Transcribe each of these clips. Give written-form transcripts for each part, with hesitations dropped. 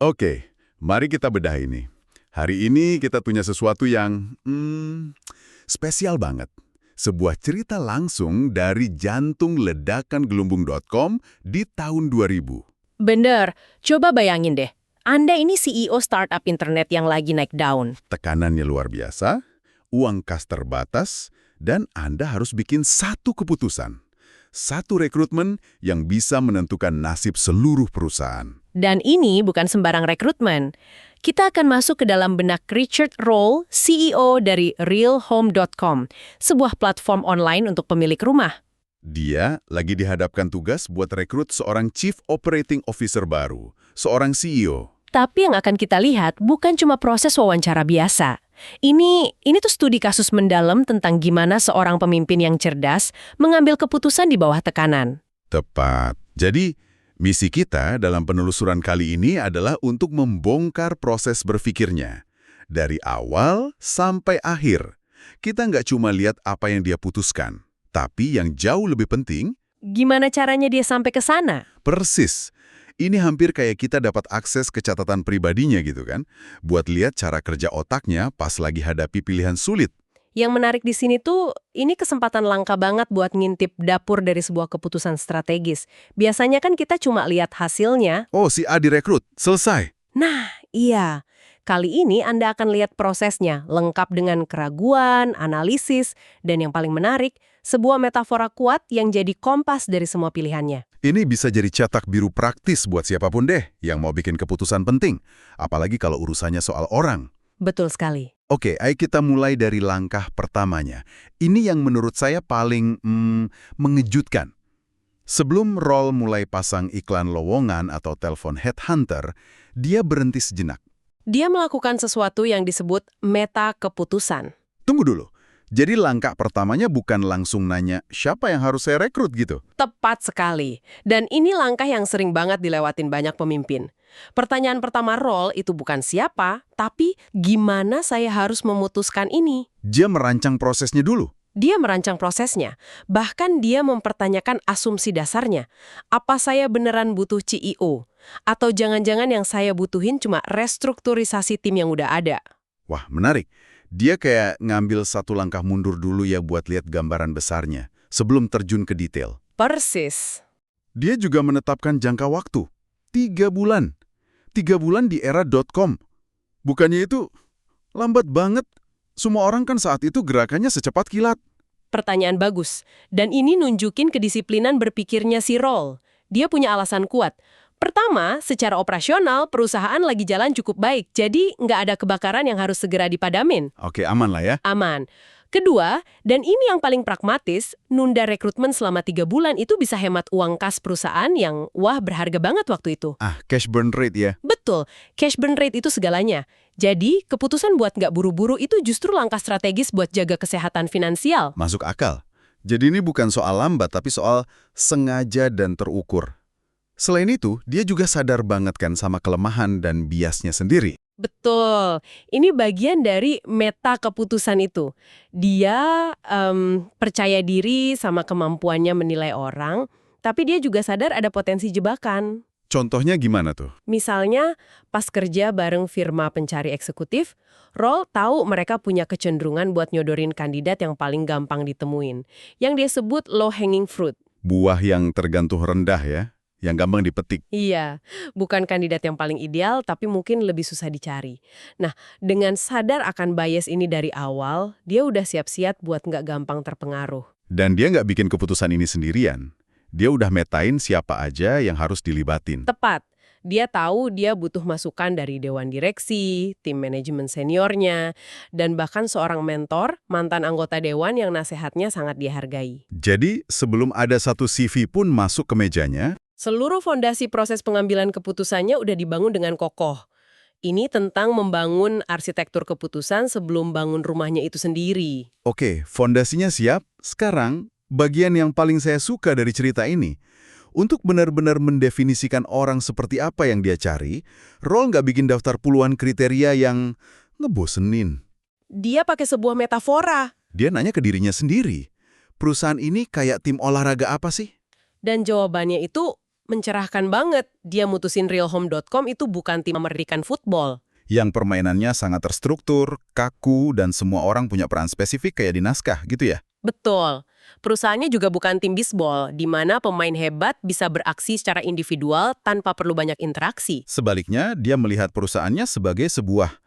Oke, mari kita bedah ini. Hari ini kita punya sesuatu yang spesial banget. Sebuah cerita langsung dari jantung ledakan gelembung.com di tahun 2000. Bener, coba bayangin deh. Anda ini CEO startup internet yang lagi naik daun. Tekanannya luar biasa, uang kas terbatas, dan Anda harus bikin satu keputusan. Satu rekrutmen yang bisa menentukan nasib seluruh perusahaan. Dan ini bukan sembarang rekrutmen. Kita akan masuk ke dalam benak Richard Roll, CEO dari realhome.com, sebuah platform online untuk pemilik rumah. Dia lagi dihadapkan tugas buat rekrut seorang Chief Operating Officer baru, seorang CEO. Tapi yang akan kita lihat bukan cuma proses wawancara biasa. Ini tuh studi kasus mendalam tentang gimana seorang pemimpin yang cerdas mengambil keputusan di bawah tekanan. Tepat. Jadi, misi kita dalam penelusuran kali ini adalah untuk membongkar proses berpikirnya. Dari awal sampai akhir. Kita nggak cuma lihat apa yang dia putuskan, tapi yang jauh lebih penting, Gimana caranya dia sampai ke sana? persis. Ini hampir kayak kita dapat akses ke catatan pribadinya gitu kan, buat lihat cara kerja otaknya pas lagi hadapi pilihan sulit. Yang menarik di sini tuh, ini kesempatan langka banget buat ngintip dapur dari sebuah keputusan strategis. Biasanya kan kita cuma lihat hasilnya. Oh, si A direkrut, selesai. Nah, iya. Kali ini Anda akan lihat prosesnya, lengkap dengan keraguan, analisis, dan yang paling menarik, sebuah metafora kuat yang jadi kompas dari semua pilihannya. Ini bisa jadi cetak biru praktis buat siapapun deh yang mau bikin keputusan penting, apalagi kalau urusannya soal orang. Betul sekali. Oke, ayo kita mulai dari langkah pertamanya. Ini yang menurut saya paling mengejutkan. Sebelum Roll mulai pasang iklan lowongan atau telepon headhunter, dia berhenti sejenak. Dia melakukan sesuatu yang disebut meta keputusan. Tunggu dulu. Jadi langkah pertamanya bukan langsung nanya siapa yang harus saya rekrut gitu. Tepat sekali. Dan ini langkah yang sering banget dilewatin banyak pemimpin. Pertanyaan pertama Roll itu bukan siapa, tapi gimana saya harus memutuskan ini. Dia merancang prosesnya dulu. Dia merancang prosesnya. Bahkan dia mempertanyakan asumsi dasarnya. Apa saya beneran butuh CEO? Atau jangan-jangan yang saya butuhin cuma restrukturisasi tim yang udah ada? Wah, menarik. Dia kayak ngambil satu langkah mundur dulu ya buat lihat gambaran besarnya, sebelum terjun ke detail. Persis. Dia juga menetapkan jangka waktu. 3 bulan. 3 bulan di era .com. Bukannya itu lambat banget. Semua orang kan saat itu gerakannya secepat kilat. Pertanyaan bagus. Dan ini nunjukin kedisiplinan berpikirnya si Roll. Dia punya alasan kuat. Pertama, secara operasional, perusahaan lagi jalan cukup baik, jadi nggak ada kebakaran yang harus segera dipadamin. Oke, aman lah ya. Aman. Kedua, dan ini yang paling pragmatis, nunda rekrutmen selama 3 bulan itu bisa hemat uang kas perusahaan yang, wah, berharga banget waktu itu. Cash burn rate ya. Betul, cash burn rate itu segalanya. Jadi, keputusan buat nggak buru-buru itu justru langkah strategis buat jaga kesehatan finansial. Masuk akal. Jadi ini bukan soal lambat, tapi soal sengaja dan terukur. Selain itu, dia juga sadar banget kan sama kelemahan dan biasnya sendiri. Betul. Ini bagian dari meta keputusan itu. Dia percaya diri sama kemampuannya menilai orang, tapi dia juga sadar ada potensi jebakan. Contohnya gimana tuh? Misalnya, pas kerja bareng firma pencari eksekutif, Roll tahu mereka punya kecenderungan buat nyodorin kandidat yang paling gampang ditemuin, yang dia sebut low-hanging fruit. Buah yang tergantung rendah ya, yang gampang dipetik. Iya, bukan kandidat yang paling ideal, tapi mungkin lebih susah dicari. Nah, dengan sadar akan bias ini dari awal, dia udah siap-siap buat nggak gampang terpengaruh. Dan dia nggak bikin keputusan ini sendirian. Dia udah metain siapa aja yang harus dilibatin. Tepat, dia tahu dia butuh masukan dari dewan direksi, tim manajemen seniornya, dan bahkan seorang mentor, mantan anggota dewan yang nasihatnya sangat dihargai. Jadi, sebelum ada satu CV pun masuk ke mejanya, Seluruh fondasi proses pengambilan keputusannya udah dibangun dengan kokoh. Ini tentang membangun arsitektur keputusan sebelum bangun rumahnya itu sendiri. oke, fondasinya siap. Sekarang, bagian yang paling saya suka dari cerita ini, untuk benar-benar mendefinisikan orang seperti apa yang dia cari, Roll nggak bikin daftar puluhan kriteria yang ngebosenin. Dia pakai sebuah metafora. Dia nanya ke dirinya sendiri, perusahaan ini kayak tim olahraga apa sih? Dan jawabannya itu Mencerahkan banget. Dia mutusin realhome.com itu bukan tim American football. Yang permainannya sangat terstruktur, kaku, dan semua orang punya peran spesifik kayak di naskah gitu ya? Betul. Perusahaannya juga bukan tim bisbol, di mana pemain hebat bisa beraksi secara individual tanpa perlu banyak interaksi. Sebaliknya, dia melihat perusahaannya sebagai sebuah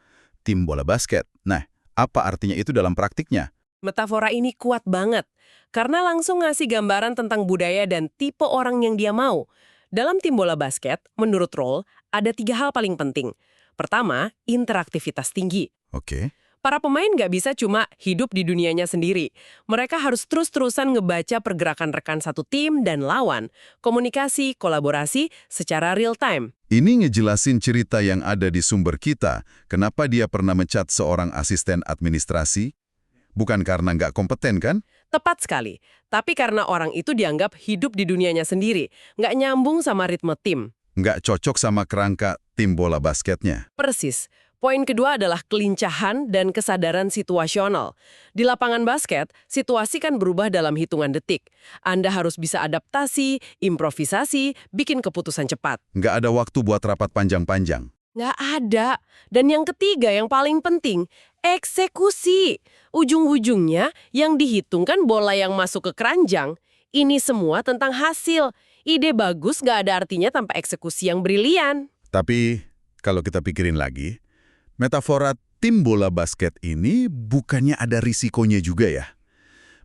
tim bola basket. Nah, apa artinya itu dalam praktiknya? Metafora ini kuat banget, karena langsung ngasih gambaran tentang budaya dan tipe orang yang dia mau. Dalam tim bola basket, menurut Roll, ada 3 hal paling penting. Pertama, interaktivitas tinggi. Oke. Para pemain nggak bisa cuma hidup di dunianya sendiri. Mereka harus terus-terusan ngebaca pergerakan rekan satu tim dan lawan, komunikasi, kolaborasi secara real time. Ini ngejelasin cerita yang ada di sumber kita, kenapa dia pernah mencat seorang asisten administrasi. Bukan karena nggak kompeten, kan? Tepat sekali. Tapi karena orang itu dianggap hidup di dunianya sendiri, nggak nyambung sama ritme tim. Nggak cocok sama kerangka tim bola basketnya. Persis. Poin kedua adalah kelincahan dan kesadaran situasional. Di lapangan basket, situasi kan berubah dalam hitungan detik. Anda harus bisa adaptasi, improvisasi, bikin keputusan cepat. Nggak ada waktu buat rapat panjang-panjang. Nggak ada. Dan yang ketiga yang paling penting, eksekusi. Ujung-ujungnya yang dihitung kan bola yang masuk ke keranjang. Ini semua tentang hasil. Ide bagus nggak ada artinya tanpa eksekusi yang brilian. Tapi, kalau kita pikirin lagi, metafora tim bola basket ini bukannya ada risikonya juga ya?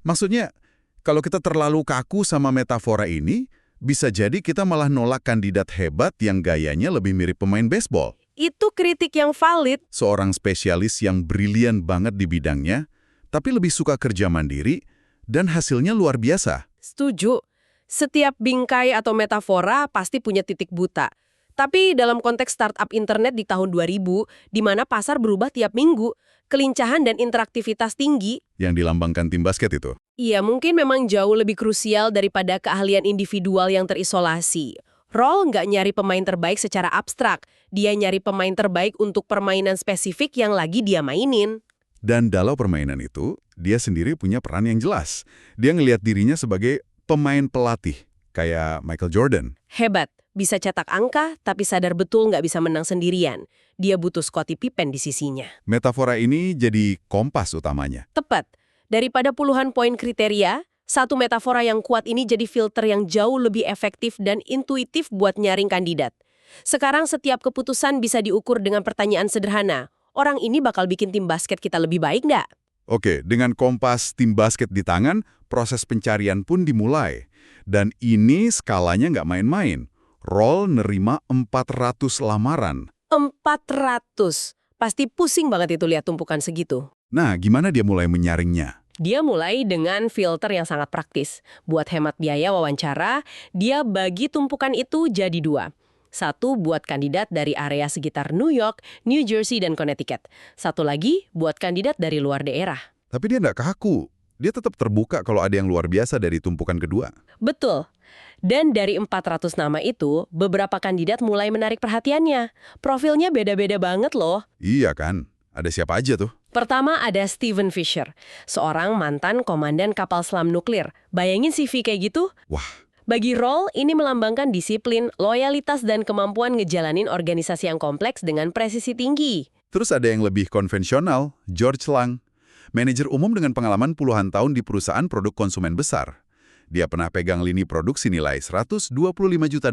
Maksudnya, kalau kita terlalu kaku sama metafora ini, bisa jadi kita malah nolak kandidat hebat yang gayanya lebih mirip pemain baseball. Itu kritik yang valid. Seorang spesialis yang brilian banget di bidangnya, tapi lebih suka kerja mandiri, dan hasilnya luar biasa. Setuju. Setiap bingkai atau metafora pasti punya titik buta. Tapi dalam konteks startup internet di tahun 2000, di mana pasar berubah tiap minggu, kelincahan dan interaktivitas tinggi, Yang dilambangkan tim basket itu. iya mungkin memang jauh lebih krusial daripada keahlian individual yang terisolasi. Roll nggak nyari pemain terbaik secara abstrak, dia nyari pemain terbaik untuk permainan spesifik yang lagi dia mainin. Dan dalam permainan itu, dia sendiri punya peran yang jelas. Dia ngelihat dirinya sebagai pemain pelatih, kayak Michael Jordan. Hebat, bisa cetak angka, tapi sadar betul nggak bisa menang sendirian. Dia butuh Scottie Pippen di sisinya. Metafora ini jadi kompas utamanya. Tepat. Daripada puluhan poin kriteria, satu metafora yang kuat ini jadi filter yang jauh lebih efektif dan intuitif buat nyaring kandidat. Sekarang setiap keputusan bisa diukur dengan pertanyaan sederhana. Orang ini bakal bikin tim basket kita lebih baik nggak? Oke, dengan kompas tim basket di tangan, proses pencarian pun dimulai. Dan ini skalanya nggak main-main. Roll nerima 400 lamaran. 400. Pasti pusing banget itu lihat tumpukan segitu. Nah, gimana dia mulai menyaringnya? Dia mulai dengan filter yang sangat praktis. Buat hemat biaya wawancara, dia bagi tumpukan itu jadi 2. Satu buat kandidat dari area sekitar New York, New Jersey, dan Connecticut. Satu lagi buat kandidat dari luar daerah. Tapi dia nggak kaku. Dia tetap terbuka kalau ada yang luar biasa dari tumpukan kedua. Betul. Dan dari 400 nama itu, beberapa kandidat mulai menarik perhatiannya. Profilnya beda-beda banget loh. Iya kan? Ada siapa aja tuh? Pertama ada Steven Fisher, seorang mantan komandan kapal selam nuklir. Bayangin CV kayak gitu? Wah, Bagi Roll, ini melambangkan disiplin, loyalitas, dan kemampuan ngejalanin organisasi yang kompleks dengan presisi tinggi. terus ada yang lebih konvensional, George Lang. Manajer umum dengan pengalaman puluhan tahun di perusahaan produk konsumen besar. Dia pernah pegang lini produksi nilai $125 juta.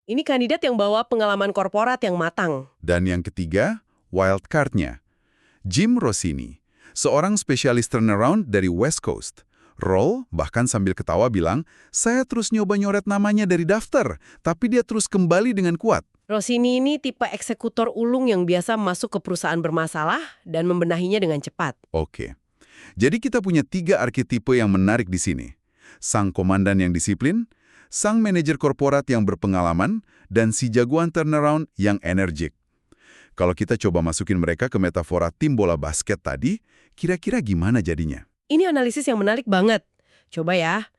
Ini kandidat yang bawa pengalaman korporat yang matang. Dan yang ketiga, wildcard-nya. Jim Rossini, seorang spesialis turnaround dari West Coast. Roll bahkan sambil ketawa bilang, saya terus nyoba nyoret namanya dari daftar, tapi dia terus kembali dengan kuat. Rossini ini tipe eksekutor ulung yang biasa masuk ke perusahaan bermasalah dan membenahinya dengan cepat. Oke. Jadi kita punya 3 arketipe yang menarik di sini. Sang komandan yang disiplin, sang manajer korporat yang berpengalaman, dan si jagoan turnaround yang energik. Kalau kita coba masukin mereka ke metafora tim bola basket tadi, kira-kira gimana jadinya? Ini analisis yang menarik banget. Coba ya.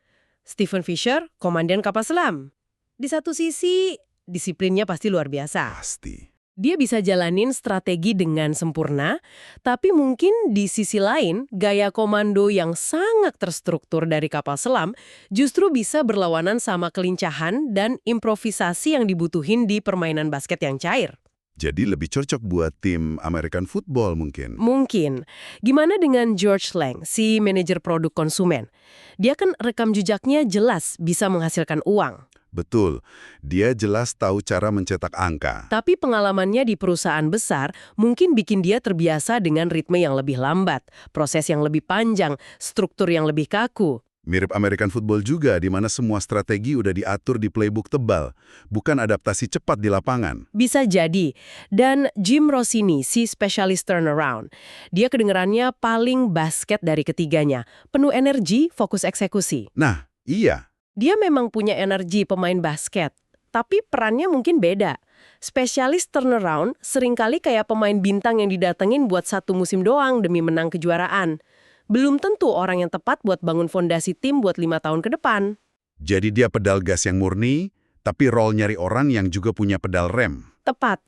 Steven Fisher, komandan kapal selam. Di satu sisi, disiplinnya pasti luar biasa. Pasti. Dia bisa jalanin strategi dengan sempurna, tapi mungkin di sisi lain, gaya komando yang sangat terstruktur dari kapal selam justru bisa berlawanan sama kelincahan dan improvisasi yang dibutuhin di permainan basket yang cair. Jadi lebih cocok buat tim American football mungkin. Mungkin. Gimana dengan George Lang, si manajer produk konsumen? Dia kan rekam jejaknya jelas bisa menghasilkan uang. Betul, dia jelas tahu cara mencetak angka. Tapi pengalamannya di perusahaan besar mungkin bikin dia terbiasa dengan ritme yang lebih lambat, proses yang lebih panjang, struktur yang lebih kaku. Mirip American football juga, di mana semua strategi udah diatur di playbook tebal, bukan adaptasi cepat di lapangan. Bisa jadi. Dan Jim Rossini, si spesialis turnaround, dia kedengerannya paling basket dari ketiganya. Penuh energi, fokus eksekusi. Nah, iya. Dia memang punya energi pemain basket, tapi perannya mungkin beda. Spesialis turnaround seringkali kayak pemain bintang yang didatengin buat satu musim doang demi menang kejuaraan. Belum tentu orang yang tepat buat bangun fondasi tim buat 5 tahun ke depan. Jadi dia pedal gas yang murni, tapi role nyari orang yang juga punya pedal rem. Tepat.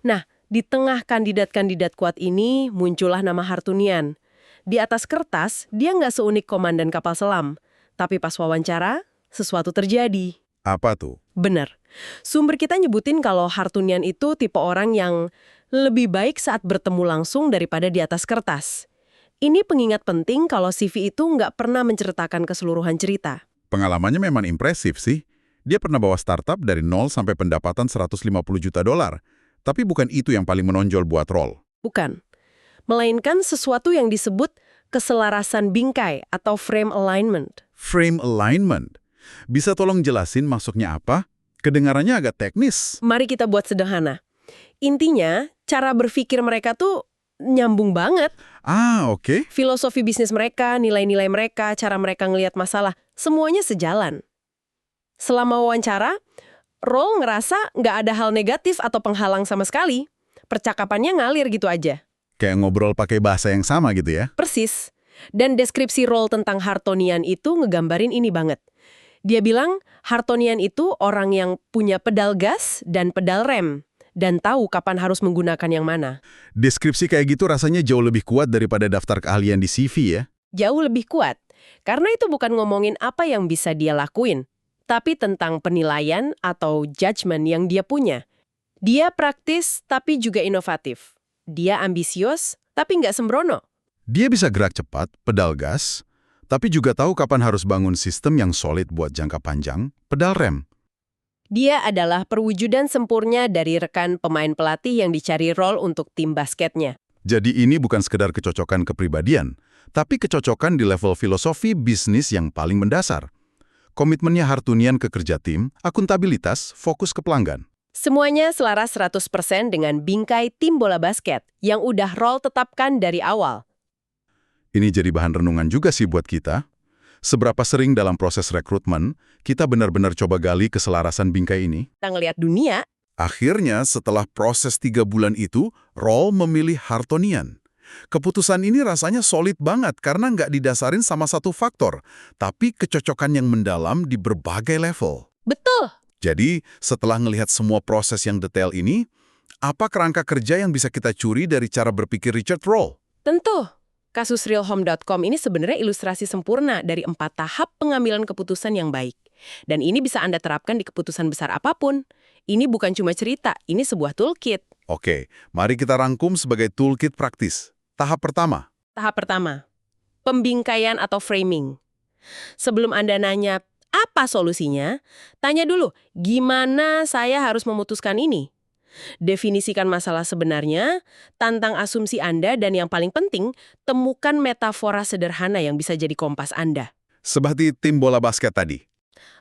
Nah, di tengah kandidat-kandidat kuat ini muncullah nama Hartunian. Di atas kertas, dia nggak seunik komandan kapal selam. Tapi pas wawancara, sesuatu terjadi. Apa tuh? Benar. Sumber kita nyebutin kalau Hartunian itu tipe orang yang lebih baik saat bertemu langsung daripada di atas kertas. Ini pengingat penting kalau CV itu nggak pernah menceritakan keseluruhan cerita. Pengalamannya memang impresif sih. Dia pernah bawa startup dari nol sampai pendapatan 150 juta dolar. Tapi bukan itu yang paling menonjol buat role. Bukan. Melainkan sesuatu yang disebut keselarasan bingkai atau frame alignment. Frame alignment. Bisa tolong jelasin maksudnya apa? Kedengarannya agak teknis. Mari kita buat sederhana. Intinya, cara berpikir mereka tuh nyambung banget. Ah, oke. Filosofi bisnis mereka, nilai-nilai mereka, cara mereka ngelihat masalah, semuanya sejalan. Selama wawancara, Roll ngerasa nggak ada hal negatif atau penghalang sama sekali. Percakapannya ngalir gitu aja. Kayak ngobrol pakai bahasa yang sama gitu ya? Persis. Dan deskripsi Roll tentang Hartonian itu ngegambarin ini banget. Dia bilang Hartonian itu orang yang punya pedal gas dan pedal rem, dan tahu kapan harus menggunakan yang mana. Deskripsi kayak gitu rasanya jauh lebih kuat daripada daftar keahlian di CV ya? Jauh lebih kuat, karena itu bukan ngomongin apa yang bisa dia lakuin, tapi tentang penilaian atau judgement yang dia punya. Dia praktis tapi juga inovatif. Dia ambisius tapi nggak sembrono. Dia bisa gerak cepat, pedal gas, tapi juga tahu kapan harus bangun sistem yang solid buat jangka panjang, pedal rem. Dia adalah perwujudan sempurna dari rekan pemain pelatih yang dicari role untuk tim basketnya. Jadi ini bukan sekedar kecocokan kepribadian, tapi kecocokan di level filosofi bisnis yang paling mendasar. Komitmennya Hartunian ke kerja tim, akuntabilitas, fokus ke pelanggan. Semuanya selaras 100% dengan bingkai tim bola basket yang udah role tetapkan dari awal. Ini jadi bahan renungan juga sih buat kita. Seberapa sering dalam proses rekrutmen, kita benar-benar coba gali keselarasan bingkai ini? Kita ngelihat dunia. Akhirnya, setelah proses 3 bulan itu, Roll memilih Hartonian. Keputusan ini rasanya solid banget karena nggak didasarin sama satu faktor, tapi kecocokan yang mendalam di berbagai level. Betul. Jadi, setelah ngelihat semua proses yang detail ini, apa kerangka kerja yang bisa kita curi dari cara berpikir Richard Roll? Tentu. Kasus realhome.com ini sebenarnya ilustrasi sempurna dari 4 tahap pengambilan keputusan yang baik. Dan ini bisa Anda terapkan di keputusan besar apapun. Ini bukan cuma cerita, ini sebuah toolkit. Oke, mari kita rangkum sebagai toolkit praktis. Tahap pertama. Tahap pertama, pembingkaian atau framing. Sebelum Anda nanya, apa solusinya? Tanya dulu, gimana saya harus memutuskan ini? Definisikan masalah sebenarnya, tantang asumsi Anda, dan yang paling penting, temukan metafora sederhana yang bisa jadi kompas Anda. Seperti tim bola basket tadi.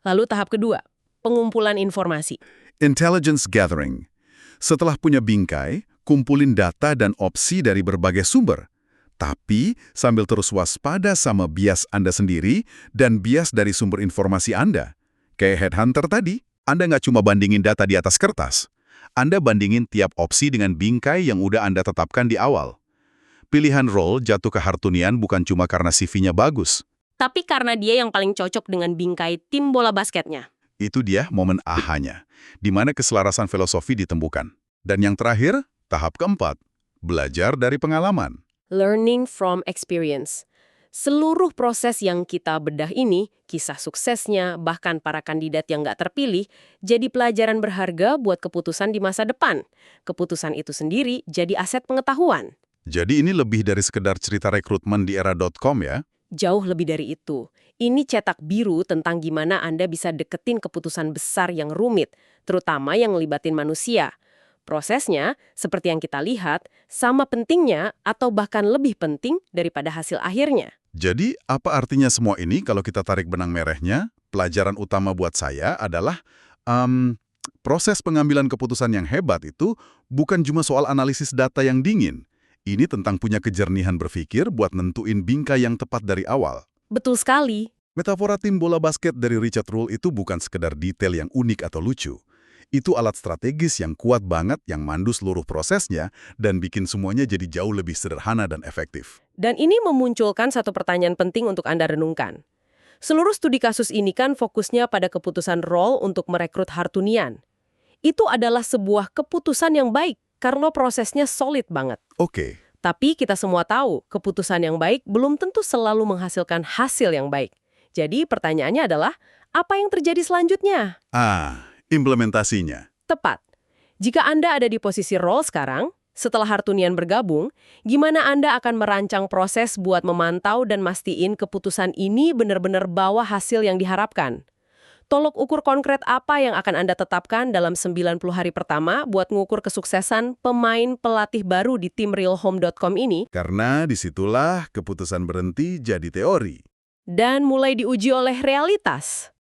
Lalu tahap kedua, pengumpulan informasi. Intelligence gathering. Setelah punya bingkai, kumpulin data dan opsi dari berbagai sumber. Tapi sambil terus waspada sama bias Anda sendiri dan bias dari sumber informasi Anda. Kayak headhunter tadi, Anda nggak cuma bandingin data di atas kertas. Anda bandingin tiap opsi dengan bingkai yang udah Anda tetapkan di awal. Pilihan role jatuh ke Hartunian bukan cuma karena CV-nya bagus. Tapi karena dia yang paling cocok dengan bingkai tim bola basketnya. Itu dia momen ahanya, di mana keselarasan filosofi ditemukan. Dan yang terakhir, tahap keempat, belajar dari pengalaman. Learning from experience. Seluruh proses yang kita bedah ini, kisah suksesnya, bahkan para kandidat yang nggak terpilih, jadi pelajaran berharga buat keputusan di masa depan. Keputusan itu sendiri jadi aset pengetahuan. Jadi ini lebih dari sekedar cerita rekrutmen di era.com ya? Jauh lebih dari itu. Ini cetak biru tentang gimana Anda bisa deketin keputusan besar yang rumit, terutama yang ngelibatin manusia. Prosesnya, seperti yang kita lihat, sama pentingnya atau bahkan lebih penting daripada hasil akhirnya. Jadi, apa artinya semua ini kalau kita tarik benang merahnya? Pelajaran utama buat saya adalah proses pengambilan keputusan yang hebat itu bukan cuma soal analisis data yang dingin. Ini tentang punya kejernihan berpikir buat nentuin bingkai yang tepat dari awal. Betul sekali. Metafora tim bola basket dari Richard Rule itu bukan sekedar detail yang unik atau lucu. Itu alat strategis yang kuat banget yang mandu seluruh prosesnya dan bikin semuanya jadi jauh lebih sederhana dan efektif. Dan ini memunculkan satu pertanyaan penting untuk Anda renungkan. Seluruh studi kasus ini kan fokusnya pada keputusan Roll untuk merekrut Hartunian. Itu adalah sebuah keputusan yang baik karena prosesnya solid banget. Oke. Tapi kita semua tahu, keputusan yang baik belum tentu selalu menghasilkan hasil yang baik. Jadi pertanyaannya adalah, apa yang terjadi selanjutnya? Implementasinya. Tepat. Jika Anda ada di posisi Roll sekarang, setelah Hartunian bergabung, gimana Anda akan merancang proses buat memantau dan mastiin keputusan ini benar-benar bawa hasil yang diharapkan? Tolok ukur konkret apa yang akan Anda tetapkan dalam 90 hari pertama buat mengukur kesuksesan pemain pelatih baru di tim realhome.com ini? Karena disitulah keputusan berhenti jadi teori. Dan mulai diuji oleh realitas.